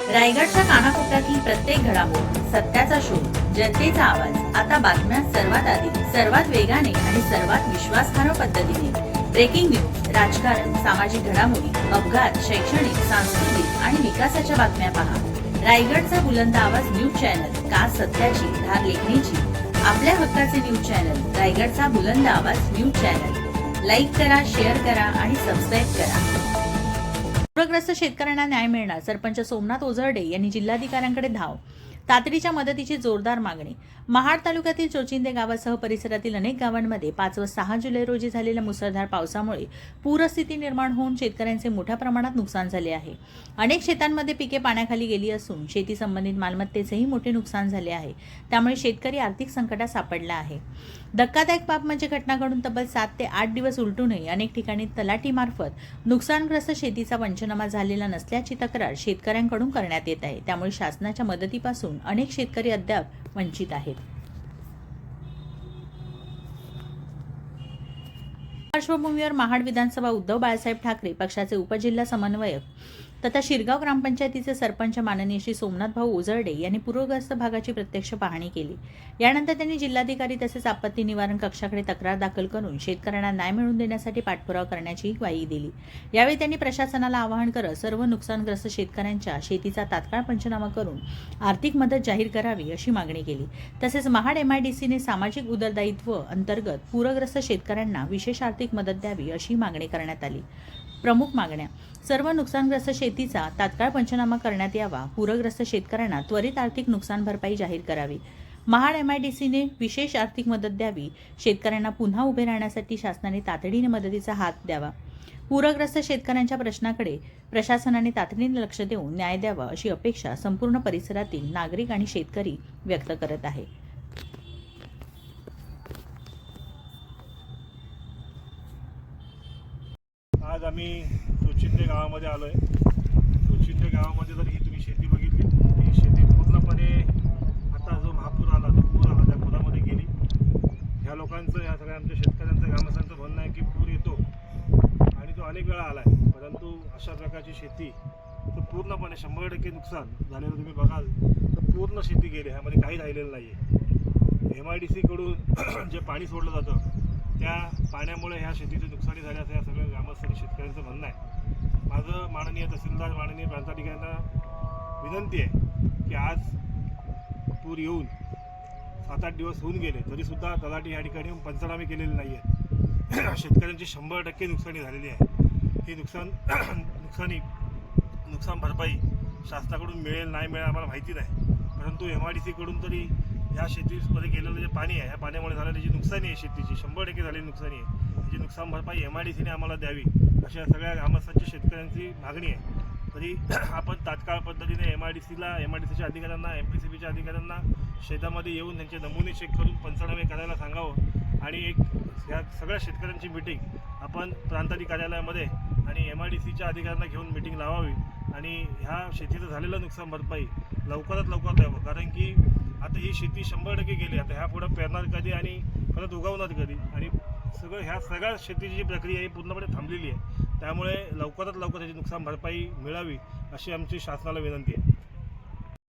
रायगडच्या कानाकोपऱ्यातील प्रत्येक घडामोड, सत्याचा शोध, जनतेचा आवाज. आता बातम्या सर्वात आधी, सर्वात वेगाने आणि सर्वात विश्वासार्ह पद्धतीने. ब्रेकिंग न्यूज, राजकारण, सामाजिक घडामोडी, अपघात, शैक्षणिक, सांस्कृतिक आणि विकासाच्या बातम्या पहा. रायगडचा बुलंद आवाज न्यूज चॅनल, का सत्याची धार लेखणीची. आपल्या हक्काचे न्यूज चॅनल, रायगडचा बुलंद आवाज न्यूज चॅनल. लाईक करा, शेअर करा आणि सबस्क्राईब करा. पूरग्रस्त शेतकऱ्यांना न्याय मिळणार, सरपंच सोमनाथ ओझरडे यांनी जिल्हाधिकाऱ्यांकडे धाव. तातडीच्या मदतीची जोरदार मागणी. महाड तालुक्यातील चोचिंदे गावासह परिसरातील अनेक गावांमध्ये 5 व 6 जुलै रोजी झालेल्या मुसळधार पावसामुळे पूरस्थिती निर्माण होऊन शेतकऱ्यांचे मोठ्या प्रमाणात नुकसान झाले आहे. अनेक शेतांमध्ये पिके पाण्याखाली गेली असून शेती संबंधित मालमत्तेचेही मोठे नुकसान झाले आहे. त्यामुळे शेतकरी आर्थिक संकटात सापडला आहे. धक्कादायक बाब म्हणजे घटना घडून तब्बल 7 ते 8 दिवस उलटूनही अनेक ठिकाणी तलाठीमार्फत नुकसानग्रस्त शेतीचा पंचनामा झालेला नसल्याची तक्रार शेतकऱ्यांकडून करण्यात येत आहे. त्यामुळे शासनाच्या मदतीपासून अनेक शेतकरी अद्याप वंचित आहेत. पार्श्वभूमीवर महाड विधानसभा उद्धव बाळासाहेब ठाकरे पक्षाचे उपजिल्हा समन्वयक तथा शिरगाव ग्रामपंचायतीचे सरपंच माननीय श्री सोमनाथ भाऊ ओझरडे यांनी पूरग्रस्त भागाची प्रत्यक्ष पाहणी केली. यानंतर त्यांनी जिल्हाधिकारी तसेच आपत्ती निवारण कक्षाकडे तक्रार दाखल करून शेतकऱ्यांना न्याय मिळवून देण्यासाठी पाठपुरावा करण्याची ग्वाही दिली. यावेळी त्यांनी प्रशासनाला आवाहन करत सर्व नुकसानग्रस्त शेतकऱ्यांच्या शेतीचा तात्काळ पंचनामा करून आर्थिक मदत जाहीर करावी अशी मागणी केली. तसेच महाड MIDCने सामाजिक उत्तरदायित्व अंतर्गत पूरग्रस्त शेतकऱ्यांना विशेष आर्थिक मदत द्यावी अशी मागणी करण्यात आली. प्रमुख मागण्या: सर्व नुकसानग्रस्त शेतीचा तात्काळ पंचनामा करण्यात यावा. पूरग्रस्त शेतकऱ्यांना त्वरित आर्थिक नुकसान भरपाई जाहीर करावी. महाड MIDCने विशेष आर्थिक मदत द्यावी. शेतकऱ्यांना पुन्हा उभे राहण्यासाठी शासनाने तातडीने मदतीचा हात द्यावा. पूरग्रस्त शेतकऱ्यांच्या प्रश्नाकडे प्रशासनाने तातडीने लक्ष देऊन न्याय द्यावा अशी अपेक्षा संपूर्ण परिसरातील नागरिक आणि शेतकरी व्यक्त करत आहे. आज आम्ही चोचिंदे गावामध्ये आलो आहे. चोचिंदे गावामध्ये जर ही तुम्ही शेती बघितली, ही शेती पूर्णपणे आता जो महापूर आला, जो पूर आला, त्या पुरामध्ये गेली. ह्या लोकांचं, ह्या सगळ्या आमच्या शेतकऱ्यांचं, ग्रामस्थांचं म्हणणं आहे की पूर येतो आणि तो अनेक वेळा आला आहे, परंतु अशा प्रकारची शेती तर पूर्णपणे 100% नुकसान झालेलं तुम्ही बघाल तर पूर्ण शेती गेली, ह्यामध्ये काही राहिलेलं नाही आहे. MIDCकडून जे पाणी सोडलं जातं त्या पाण्यामुळे ह्या शेतीची नुकसानी झाल्याचं या सगळ्या ग्रामस्थ शेतकऱ्यांचं म्हणणं आहे. माझं माननीय तहसीलदार, माननीय प्रांताधिकाऱ्यांना विनंती आहे की आज पूर येऊन 7-8 दिवस होऊन गेले तरीसुद्धा तलाठी या ठिकाणी पंचनामे केलेले नाही आहेत. शेतकऱ्यांची 100% नुकसानी झालेली आहे. ही नुकसान भरपाई शासनाकडून मिळेल नाही मिळेल आम्हाला माहिती नाही, परंतु MIDCकडून तरी ह्या शेतीमध्ये गेलेलं जे पाणी आहे, ह्या पाण्यामुळे झालेली जी नुकसानी आहे शेतीची 100% झालेली नुकसानी आहे, त्याची नुकसान भरपाई MIDCने आम्हाला द्यावी अशा सगळ्या ग्रामस्थांची शेतकऱ्यांची मागणी आहे. तरी आपण तात्काळ पद्धतीने MIDCच्या अधिकाऱ्यांना, MPCBच्या अधिकाऱ्यांना शेतामध्ये येऊन त्यांचे नमुने चेक करून पंचनामे करायला सांगावं आणि एक ह्या सगळ्या शेतकऱ्यांची मीटिंग आपण प्रांताधिकारी कार्यालयामध्ये आणि MIDCच्या अधिकाऱ्यांना घेऊन मीटिंग लावावी आणि ह्या शेतीचं झालेलं नुकसान भरपाई लवकरात लवकर द्यावं. कारण की आता ही शेती 100% गेली. आता ह्या पुढं पेरणार कधी आणि परत उगवणार कधी, आणि ह्या सगळ्या शेतीची जी प्रक्रिया ही पूर्णपणे थांबलेली आहे. त्यामुळे लवकरात लवकर त्याची नुकसान भरपाई मिळावी अशी आमची शासनाला विनंती आहे.